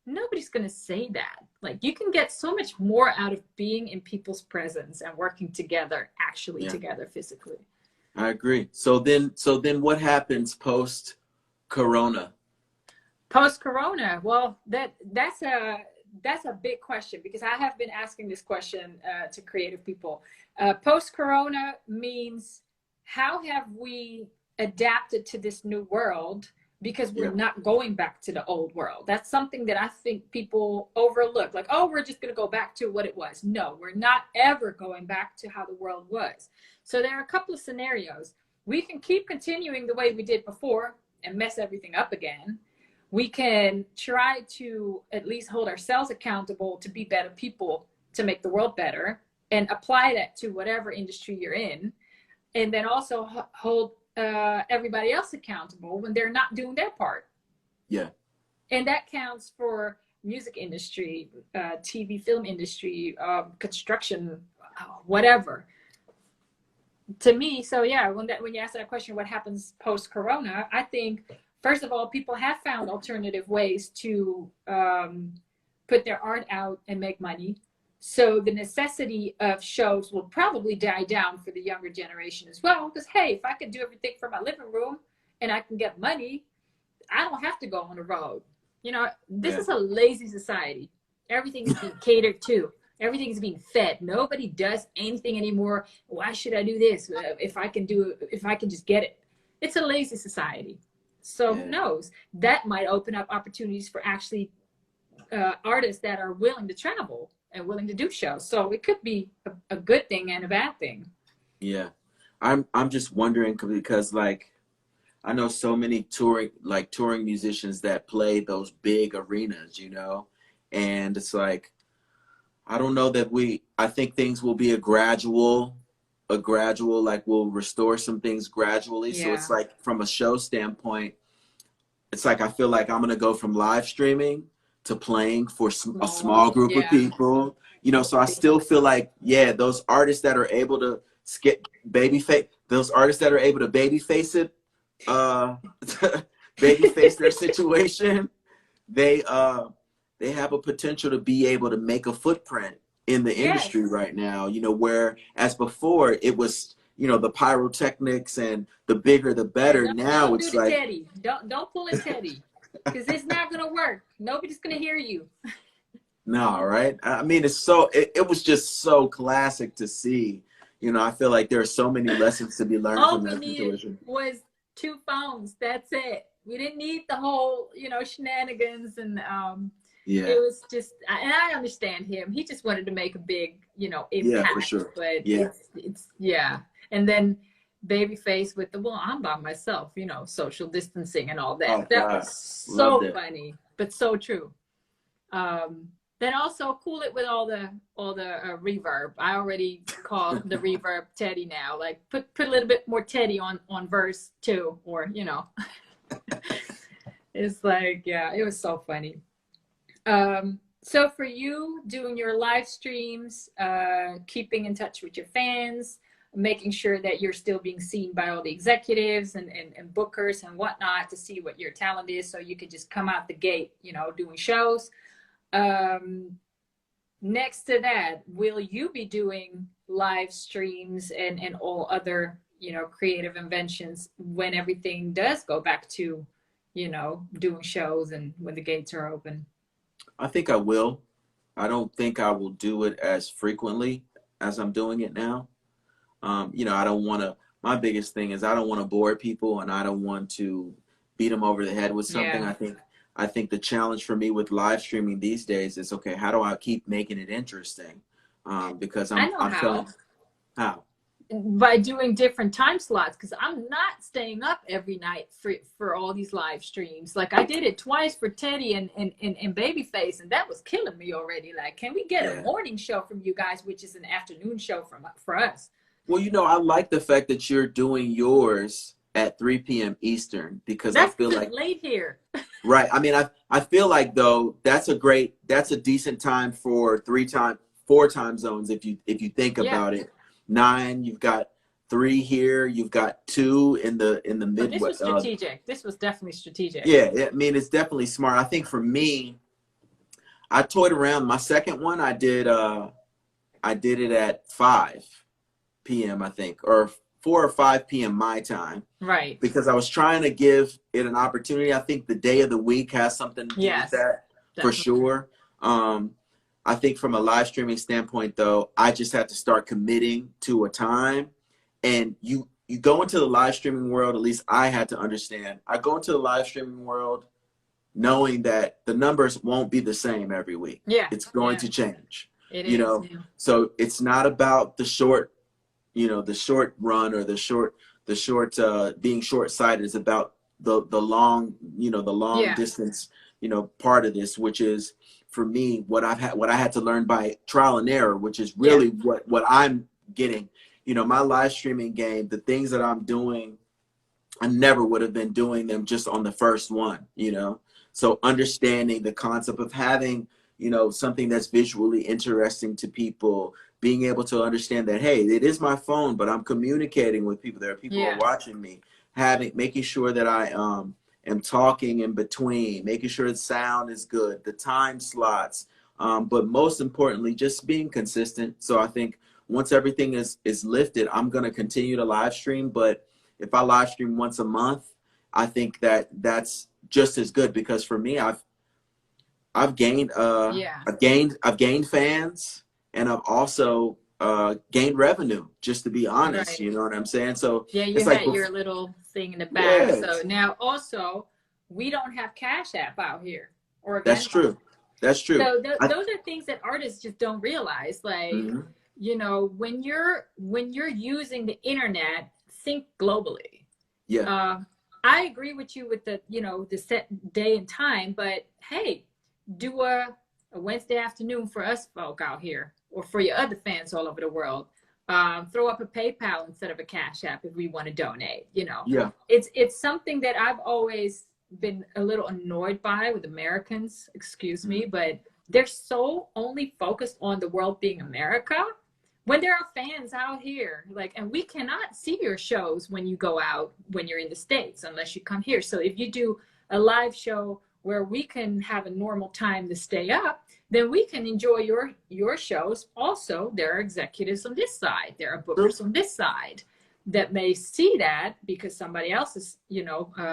Nobody's going to say that. Like, you can get so much more out of being in people's presence and working together, actually together physically. I agree. So then what happens post Corona? Post Corona, well, that's a big question, because I have been asking this question to creative people. Post Corona means, how have we adapted to this new world? Because we're not going back to the old world. That's something that I think people overlook. Like, oh, we're just going to go back to what it was. No, we're not ever going back to how the world was. So there are a couple of scenarios. We can keep continuing the way we did before and mess everything up again. We can try to at least hold ourselves accountable to be better people, to make the world better, and apply that to whatever industry you're in. And then also hold everybody else accountable when they're not doing their part. Yeah. And that counts for music industry, TV, film industry, construction, whatever. To me, so yeah, when you ask that question, what happens post Corona, I think, first of all, people have found alternative ways to put their art out and make money. So the necessity of shows will probably die down for the younger generation as well. Because, hey, if I can do everything from my living room and I can get money, I don't have to go on the road. You know, this is a lazy society. Everything is being catered to. Everything is being fed. Nobody does anything anymore. Why should I do this? If I can just get it. It's a lazy society. So who knows? That might open up opportunities for actually artists that are willing to travel and willing to do shows. So it could be a good thing and a bad thing. Yeah. I'm just wondering, because like, I know so many touring musicians that play those big arenas, you know, and it's like, I don't know that I think things will be a gradual, like we'll restore some things gradually. So it's like, from a show standpoint, it's like, I feel like I'm going to go from live streaming to playing for a small group of people, you know. So I still feel like, those artists that are able to those artists that are able to babyface it, babyface their situation, they have a potential to be able to make a footprint in the industry right now, you know, whereas before it was, you know, the pyrotechnics and the bigger the better. Now it's like, Teddy. Don't pull a Teddy. Because it's not going to work. Nobody's going to hear you. No, right? I mean, it was just so classic to see. You know, I feel like there are so many lessons to be learned from that situation. All we needed was 2 phones. That's it. We didn't need the whole, you know, shenanigans. And it was just, and I understand him. He just wanted to make a big, you know, impact. Yeah, for sure. But it's And then Babyface with I'm by myself, you know, social distancing and all that. Oh, that was so funny, but so true. Then also cool it with all the reverb. I already call the reverb Teddy now. Like put a little bit more Teddy on verse 2, or you know. It's like, it was so funny. So for you, doing your live streams, keeping in touch with your fans, making sure that you're still being seen by all the executives and bookers and whatnot to see what your talent is, so you could just come out the gate, you know, doing shows. Next to that, will you be doing live streams and all other, you know, creative inventions when everything does go back to, you know, doing shows and when the gates are open? I think I will. I don't think I will do it as frequently as I'm doing it now. You know, I don't want to, my biggest thing is I don't want to bore people, and I don't want to beat them over the head with something. I think the challenge for me with live streaming these days is, okay, how do I keep making it interesting? Because I'm feeling how? By doing different time slots, because I'm not staying up every night for all these live streams. Like I did it twice for Teddy and Babyface, and that was killing me already. Like, can we get a morning show from you guys, which is an afternoon show for us? Well, you know, I like the fact that you're doing yours at 3 p.m. Eastern, because I feel like late here. Right. I mean, I feel like, though, that's a decent time for 4 time zones if you think about it. 9, you've got 3 here. You've got 2 in the Oh, this Midwest. was strategic. This was definitely strategic. Yeah, I mean, it's definitely smart. I think for me, I toyed around. My second one, I did it at 5 p.m. I think, or 4 or 5 p.m. my time. Right. Because I was trying to give it an opportunity. I think the day of the week has something to do with that, definitely. For sure. I think from a live streaming standpoint, though, I just had to start committing to a time. And you go into the live streaming world, at least I had to understand. I go into the live streaming world knowing that the numbers won't be the same every week. Yeah. It's going to change. It you is, know, yeah. So it's not about the short, the short run or the short being short-sighted. Is about the long, the long distance, part of this, which is for me what I had to learn by trial and error, which is really what I'm getting. My live streaming game, the things that I'm doing, I never would have been doing them just on the first one, So understanding the concept of having, something that's visually interesting to people, being able to understand that, hey, it is my phone, but I'm communicating with people. There are people who are watching me, making sure that I am talking in between, making sure the sound is good, the time slots, but most importantly, just being consistent. So I think once everything is lifted, I'm going to continue to live stream. But if I live stream once a month, I think that's just as good, because for me, I've gained fans, and I've also gained revenue, just to be honest. Right. You know what I'm saying? So yeah, you had your little thing in the back. Yes. So now also we don't have Cash App out here, or that's true. That's true. So those are things that artists just don't realize. Like, when you're using the internet, think globally. Yeah. I agree with you with the the set day and time, but hey, do a Wednesday afternoon for us folk out here, or for your other fans all over the world. Throw up a PayPal instead of a Cash App if we want to donate. Yeah. It's something that I've always been a little annoyed by with Americans. Excuse me, but they're so only focused on the world being America, when there are fans out here, and we cannot see your shows when you go out, when you're in the States, unless you come here. So if you do a live show where we can have a normal time to stay up, then we can enjoy your shows. Also, there are executives on this side. There are bookers on this side that may see that because somebody else is,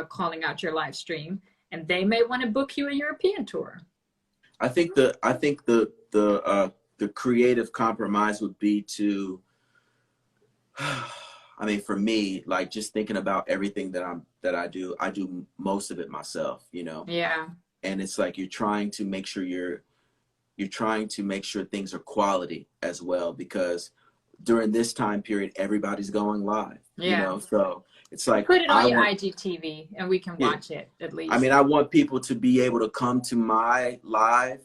calling out your live stream, and they may want to book you a European tour. I think the creative compromise would be to, I mean, for me, just thinking about everything that I do most of it myself, Yeah. And it's you're trying to make sure things are quality as well, because during this time period, everybody's going live, so it's put it on your IGTV and we can watch it at least. I mean, I want people to be able to come to my live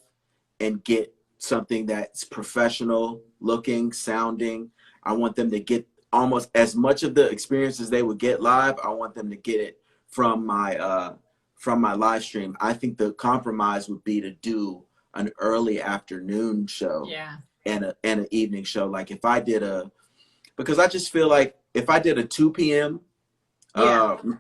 and get something that's professional looking, sounding. I want them to get almost as much of the experience as they would get live. I want them to get it from my live stream. I think the compromise would be to do an early afternoon show and an evening show. If I did because I just feel like if I did a 2 p.m.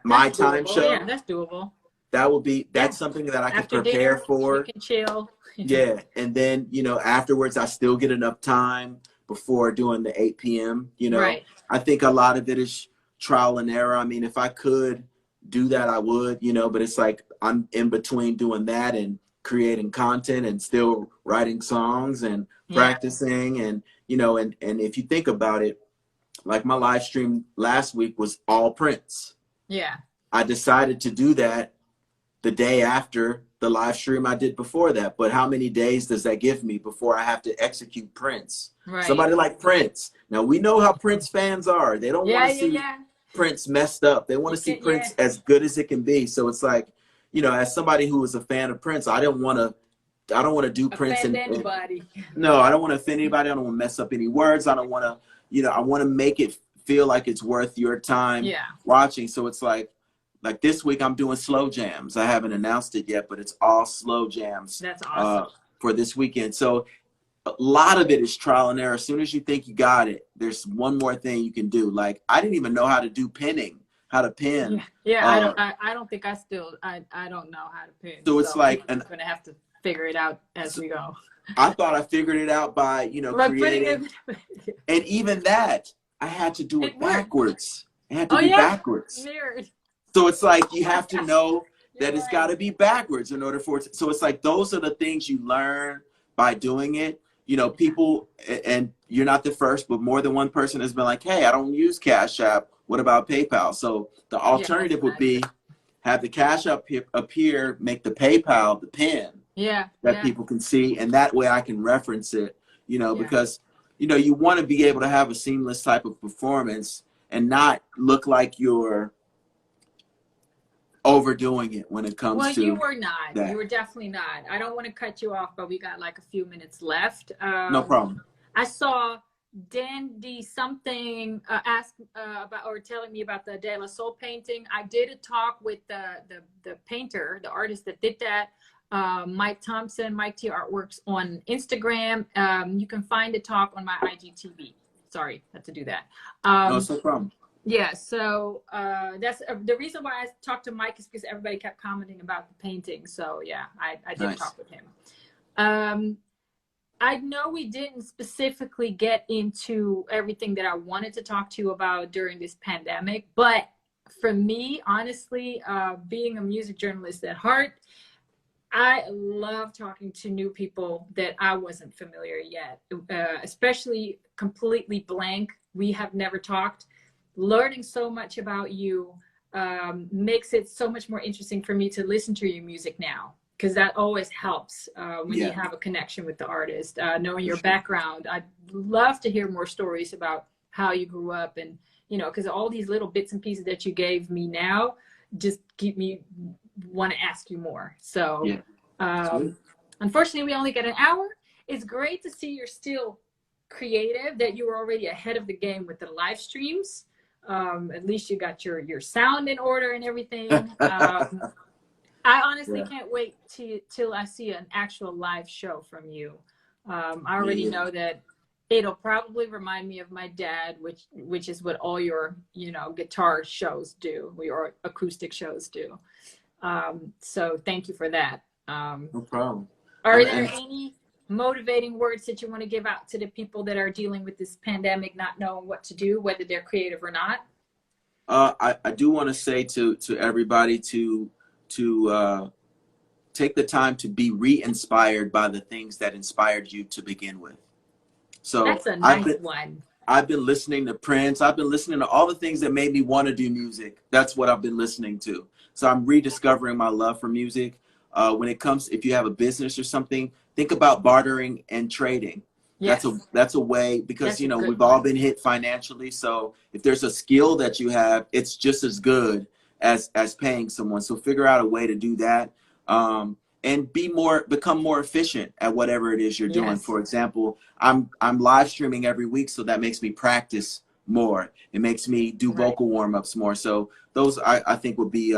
my time show, that's doable. That's something that I could prepare for. You can chill. Yeah, and then afterwards I still get enough time before doing the 8 p.m. Right. I think a lot of it is trial and error. I mean, if I could do that, I would, but it's I'm in between doing that and creating content and still writing songs and practicing, and and if you think about it, my live stream last week was all Prince. Yeah. I decided to do that the day after the live stream I did before that. But how many days does that give me before I have to execute Prince? Right. Somebody like Prince. Now, we know how Prince fans are. They don't want to see Prince messed up. They want to see Prince as good as it can be. So it's as somebody who is a fan of Prince, I don't want to do Prince and anybody. No, I don't want to offend anybody. I don't want to mess up any words. I don't want to, I want to make it feel like it's worth your time watching. So it's like this week I'm doing slow jams. I haven't announced it yet, but it's all slow jams. That's awesome. For this weekend. So a lot of it is trial and error. As soon as you think you got it, there's one more thing you can do. Like, I didn't even know how to do pinning, how to pin. Yeah. I don't think I don't know how to pin. So it's like, I'm gonna have to figure it out as we go. I thought I figured it out by, you know, creating. And even that, I had to do it backwards. I had to be backwards. Weird. So it's like, you have to know that it's got to be backwards in order for it to, so it's like, those are the things you learn by doing it. You know, people, and you're not the first, but more than one person has been like, hey, I don't use Cash App. What about PayPal? So the alternative would be have the Cash App appear, make the PayPal the pin that people can see. And that way I can reference it, you know, because, you know, you want to be able to have a seamless type of performance and not look like you're overdoing it when it comes to. Well, you were not. That. You were definitely not. I don't want to cut you off, but we got like a few minutes left. No problem. I saw Dandy something ask about or telling me about the De La Soul painting. I did a talk with the painter, the artist that did that. Mike Thompson, Mike T Artworks on Instagram. You can find the talk on my IGTV. Sorry, had to do that. No, it's no problem. Yeah, so that's the reason why I talked to Mike is because everybody kept commenting about the painting. So yeah, I did talk with him. I know we didn't specifically get into everything that I wanted to talk to you about during this pandemic, but for me, honestly, being a music journalist at heart, I love talking to new people that I wasn't familiar yet, especially completely blank. We have never talked. Learning so much about you makes it so much more interesting for me to listen to your music now, because that always helps when you have a connection with the artist. Knowing your background, I'd love to hear more stories about how you grew up, and you know, because all these little bits and pieces that you gave me now just keep me want to ask you more. So unfortunately, we only get an hour. It's great to see you're still creative, that you were already ahead of the game with the live streams. At least you got your sound in order and everything. I honestly can't wait till I see an actual live show from you. I already know that it'll probably remind me of my dad, which is what all your, you know, guitar shows do, your acoustic shows do. So thank you for that. No problem. Are there any motivating words that you want to give out to the people that are dealing with this pandemic, not knowing what to do, whether they're creative or not? I do want to say to everybody to take the time to be re-inspired by the things that inspired you to begin with. So that's a nice one. I've been listening to Prince. I've been listening to all the things that made me want to do music. That's what I've been listening to. So I'm rediscovering my love for music. When it comes, if you have a business or something, think about bartering and trading. Yes. That's a way, because that's, you know, we've all been hit financially. So if there's a skill that you have, it's just as good as paying someone. So figure out a way to do that, and become more efficient at whatever it is you're doing. For example, I'm live streaming every week, so that makes me practice more. It makes me do vocal warm-ups more. So those I think would be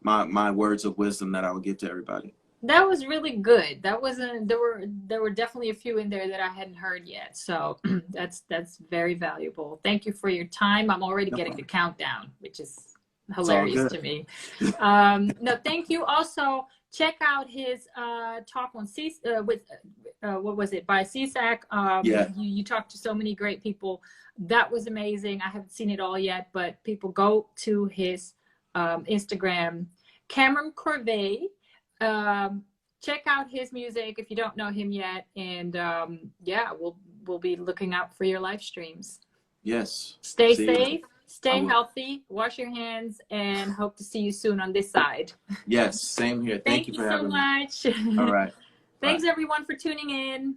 my words of wisdom that I would give to everybody. That was really good. That wasn't, there were definitely a few in there that I hadn't heard yet. So that's very valuable. Thank you for your time. I'm already getting the countdown, which is hilarious to me. No, thank you. Also, check out his talk on what was it, by CSAC. You talked to so many great people. That was amazing. I haven't seen it all yet, but people go to his Instagram, Kameron Corvet. Check out his music if you don't know him yet, and we'll be looking out for your live streams. Yes. Stay safe, stay healthy, wash your hands, and hope to see you soon on this side. Yes, same here. Thank you for having me. Thank you so much. All right. Thanks everyone for tuning in.